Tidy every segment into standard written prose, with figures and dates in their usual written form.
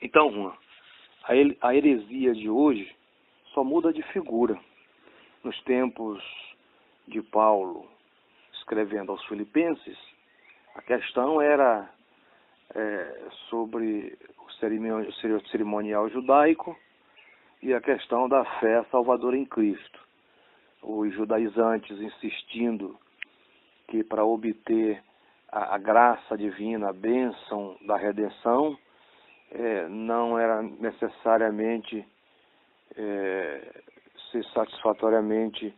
Então, Juan, a heresia de hoje só muda de figura. Nos tempos de Paulo, escrevendo aos Filipenses, a questão era sobre o cerimonial judaico e a questão da fé salvadora em Cristo. Os judaizantes insistindo que para obter a graça divina, a bênção da redenção, não era necessariamente ser satisfatoriamente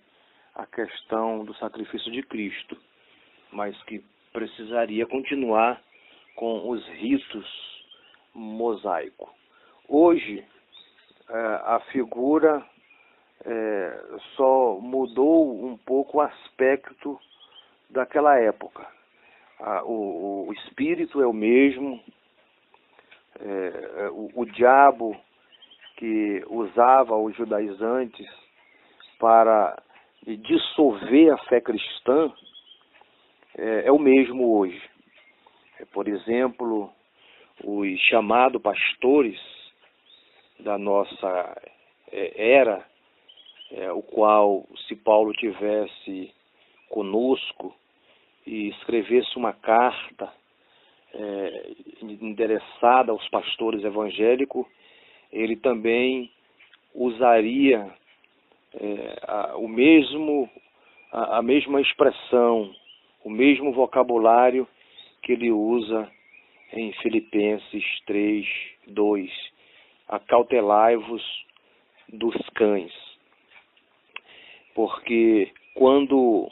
a questão do sacrifício de Cristo, mas que precisaria continuar com os ritos mosaicos. Hoje, a figura só mudou um pouco o aspecto daquela época. O espírito é o mesmo, o diabo que usava os judaizantes para dissolver a fé cristã é o mesmo hoje. Por exemplo, os chamados pastores da nossa era, o qual, se Paulo tivesse conosco e escrevesse uma carta endereçada aos pastores evangélicos, ele também usaria a mesma expressão, o mesmo vocabulário que ele usa em Filipenses 3:2, acautelai-vos dos cães. Porque quando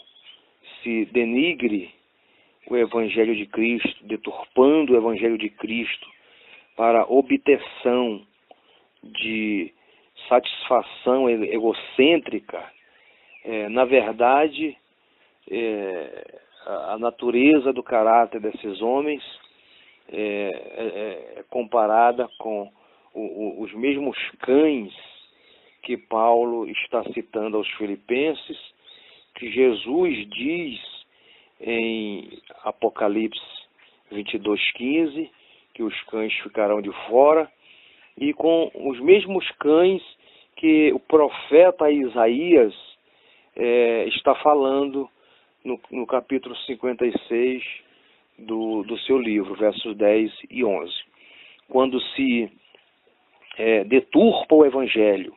se denigre o Evangelho de Cristo, deturpando o Evangelho de Cristo para obtenção de satisfação egocêntrica, na verdade, a natureza do caráter desses homens é comparada com os mesmos cães que Paulo está citando aos Filipenses, que Jesus diz em Apocalipse 22:15, que os cães ficarão de fora, e com os mesmos cães que o profeta Isaías está falando no capítulo 56 do seu livro, versos 10 e 11. Quando se deturpa o Evangelho,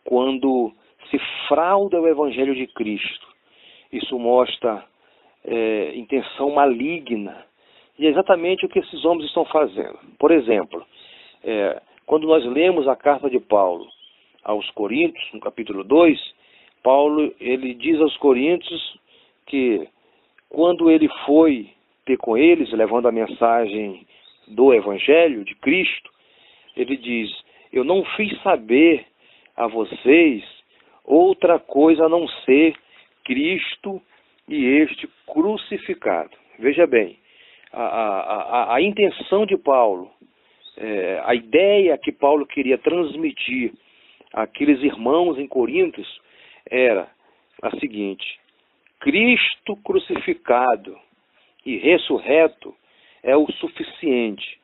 quando se frauda o Evangelho de Cristo, isso mostra intenção maligna, e é exatamente o que esses homens estão fazendo. Por exemplo, quando nós lemos a carta de Paulo aos Coríntios, no capítulo 2, Paulo ele diz aos Coríntios que quando ele foi ter com eles, levando a mensagem do Evangelho de Cristo, ele diz: eu não fiz saber a vocês outra coisa a não ser Cristo e este crucificado. Veja bem, a intenção de Paulo, a ideia que Paulo queria transmitir àqueles irmãos em Coríntios era a seguinte: Cristo crucificado e ressurreto é o suficiente,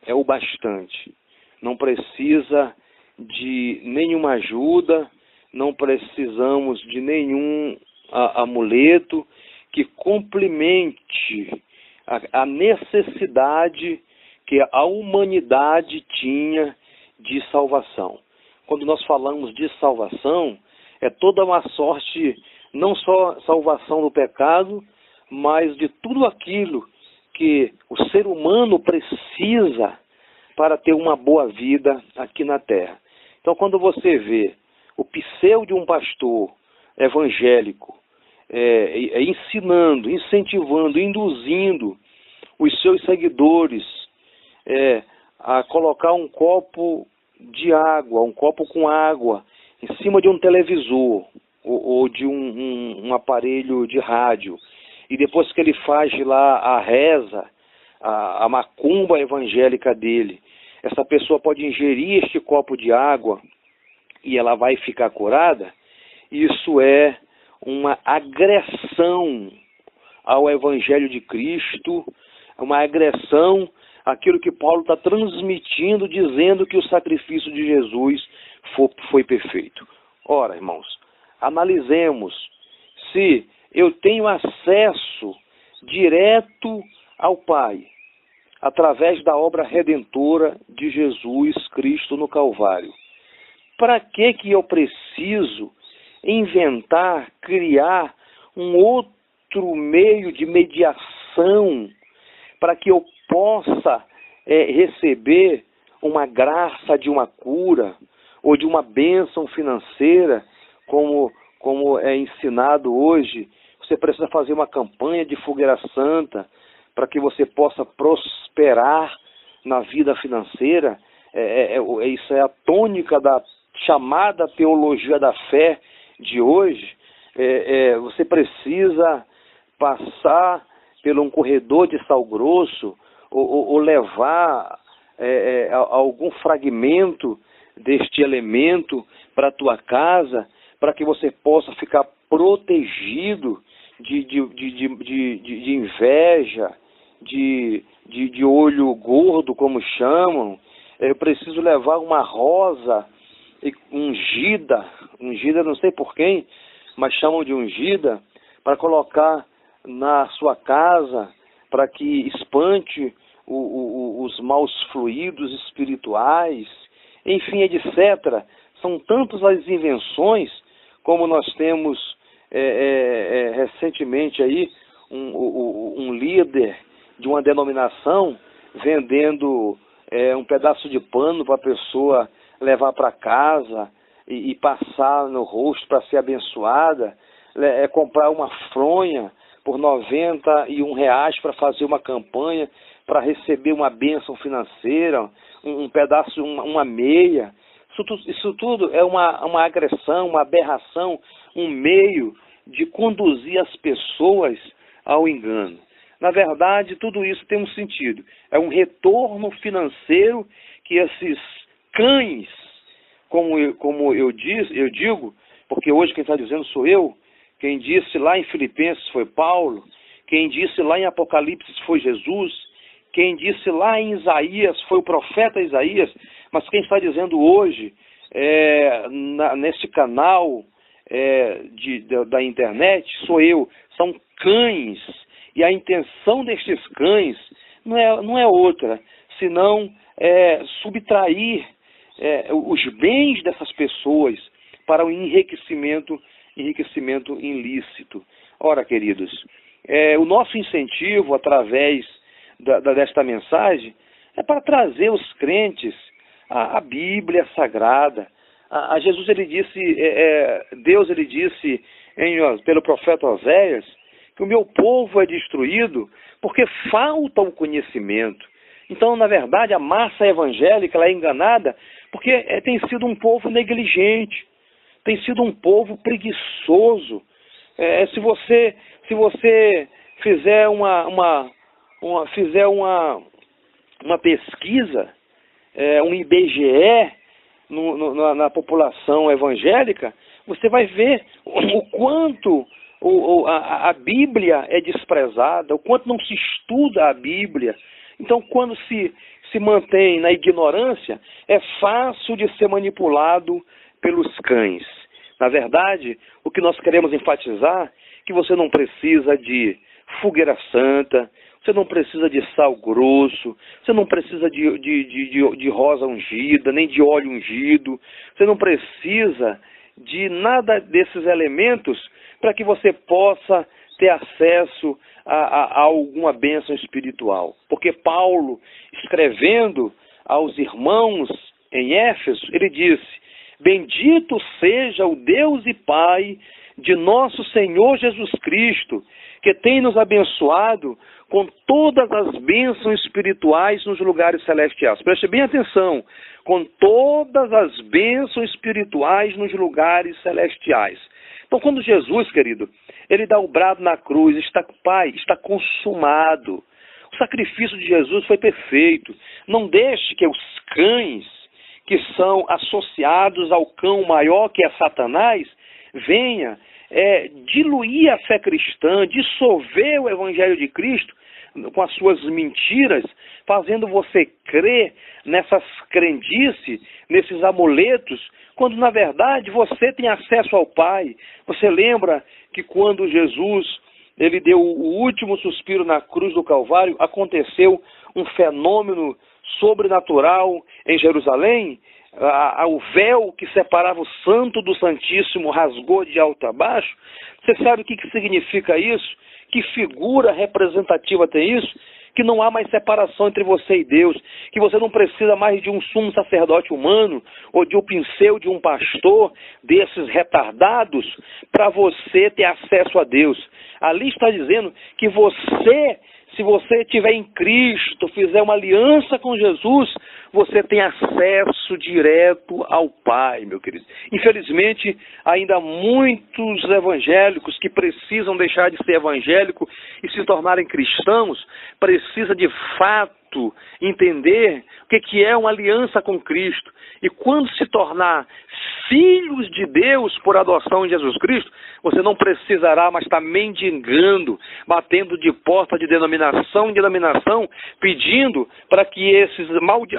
é o bastante. Não precisa de nenhuma ajuda, não precisamos de nenhum amuleto que complemente a necessidade que a humanidade tinha de salvação. Quando nós falamos de salvação, é toda uma sorte, não só salvação do pecado, mas de tudo aquilo que o ser humano precisa para ter uma boa vida aqui na Terra. Então, quando você vê o pseudo de um pastor evangélico ensinando, incentivando, induzindo os seus seguidores a colocar um copo de água, um copo com água, em cima de um televisor ou de um aparelho de rádio, e depois que ele faz lá a reza, a macumba evangélica dele, essa pessoa pode ingerir este copo de água e ela vai ficar curada, isso é uma agressão ao Evangelho de Cristo, uma agressão aquilo que Paulo está transmitindo, dizendo que o sacrifício de Jesus foi perfeito. Ora, irmãos, analisemos se eu tenho acesso direto ao Pai, através da obra redentora de Jesus Cristo no Calvário. Para que eu preciso inventar, criar um outro meio de mediação para que eu possa receber uma graça de uma cura ou de uma bênção financeira, como é ensinado hoje? Você precisa fazer uma campanha de fogueira santa para que você possa prosperar na vida financeira. Isso é a tônica da chamada teologia da fé de hoje. Você precisa passar por um corredor de sal grosso ou levar algum fragmento deste elemento para a tua casa, para que você possa ficar protegido de inveja, de olho gordo, como chamam. Eu preciso levar uma rosa ungida não sei por quem, mas chamam de ungida, para colocar na sua casa, para que espante os maus fluidos espirituais, enfim, etc. São tantas as invenções, como nós temos recentemente aí um líder de uma denominação vendendo um pedaço de pano para a pessoa levar para casa e passar no rosto para ser abençoada, comprar uma fronha por R$91 para fazer uma campanha, para receber uma bênção financeira, um pedaço, uma meia. Isso tudo é uma agressão, uma aberração, um meio de conduzir as pessoas ao engano. Na verdade, tudo isso tem um sentido. É um retorno financeiro que esses cães, como eu digo, porque hoje quem está dizendo sou eu, quem disse lá em Filipenses foi Paulo, quem disse lá em Apocalipse foi Jesus, quem disse lá em Isaías foi o profeta Isaías, mas quem está dizendo hoje, nesse canal da internet, sou eu. São cães, e a intenção destes cães não é outra, senão subtrair os bens dessas pessoas para o enriquecimento ilícito. Ora, queridos, o nosso incentivo através desta mensagem é para trazer os crentes a Bíblia Sagrada. A Jesus, ele disse, Deus, ele disse pelo profeta Oséias, que o meu povo é destruído porque falta o conhecimento. Então, na verdade, a massa evangélica ela é enganada porque tem sido um povo negligente, tem sido um povo preguiçoso. Se você fizer uma pesquisa, um IBGE na população evangélica, você vai ver o quanto a Bíblia é desprezada, o quanto não se estuda a Bíblia. Então, quando se mantém na ignorância, é fácil de ser manipulado pelos cães. Na verdade, o que nós queremos enfatizar é que você não precisa de fogueira santa, você não precisa de sal grosso, você não precisa de rosa ungida, nem de óleo ungido, você não precisa de nada desses elementos para que você possa ter acesso a alguma bênção espiritual. Porque Paulo, escrevendo aos irmãos em Éfeso, ele disse: bendito seja o Deus e Pai de nosso Senhor Jesus Cristo, que tem nos abençoado com todas as bênçãos espirituais nos lugares celestiais. Preste bem atenção, com todas as bênçãos espirituais nos lugares celestiais. Então, quando Jesus, querido, ele dá o brado na cruz, Pai, está consumado. O sacrifício de Jesus foi perfeito. Não deixe que os cães, que são associados ao cão maior, que é Satanás, venha diluir a fé cristã, dissolver o Evangelho de Cristo, com as suas mentiras, fazendo você crer nessas crendices, nesses amuletos, quando na verdade você tem acesso ao Pai. Você lembra que quando Jesus ele deu o último suspiro na cruz do Calvário, aconteceu um fenômeno sobrenatural em Jerusalém? O véu que separava o santo do santíssimo rasgou de alto a baixo. Você sabe o que significa isso? Que figura representativa tem isso? Que não há mais separação entre você e Deus, que você não precisa mais de um sumo sacerdote humano, ou de um pincel de um pastor, desses retardados, para você ter acesso a Deus. Ali está dizendo que você, se você estiver em Cristo, fizer uma aliança com Jesus, você tem acesso direto ao Pai, meu querido. Infelizmente, ainda há muitos evangélicos que precisam deixar de ser evangélicos e se tornarem cristãos, precisa de fato entender o que é uma aliança com Cristo. E quando se tornar filhos de Deus por adoção em Jesus Cristo, você não precisará mais estar mendigando, batendo de porta de denominação em denominação, pedindo para que esses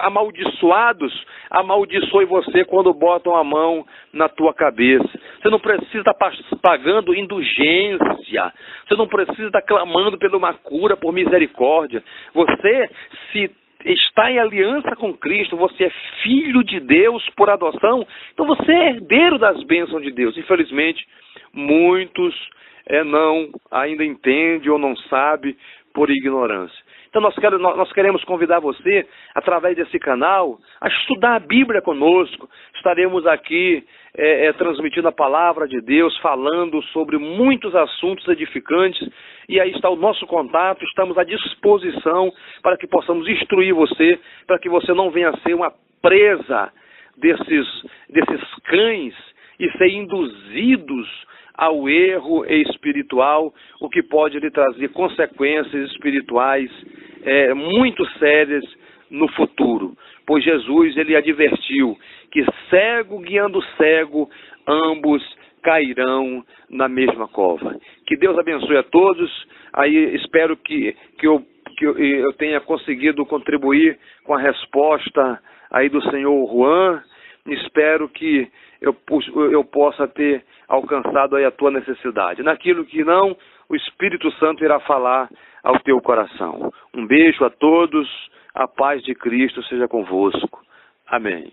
amaldiçoados amaldiçoem você quando botam a mão na tua cabeça. Você não precisa estar pagando indulgência, você não precisa estar clamando por uma cura, por misericórdia. Você se está em aliança com Cristo, você é filho de Deus por adoção, então você é herdeiro das bênçãos de Deus. Infelizmente, muitos não ainda entendem ou não sabem por ignorância. Então nós queremos convidar você, através desse canal, a estudar a Bíblia conosco. Estaremos aqui transmitindo a palavra de Deus, falando sobre muitos assuntos edificantes, e aí está o nosso contato, estamos à disposição para que possamos instruir você, para que você não venha a ser uma presa desses cães e ser induzidos ao erro espiritual, o que pode lhe trazer consequências espirituais muito sérias no futuro. Pois Jesus, ele advertiu que cego guiando cego, ambos cairão na mesma cova. Que Deus abençoe a todos. Aí espero que eu tenha conseguido contribuir com a resposta aí do senhor Juan. Espero que eu possa ter alcançado aí a tua necessidade. Naquilo que não, o Espírito Santo irá falar ao teu coração. Um beijo a todos, a paz de Cristo seja convosco. Amém.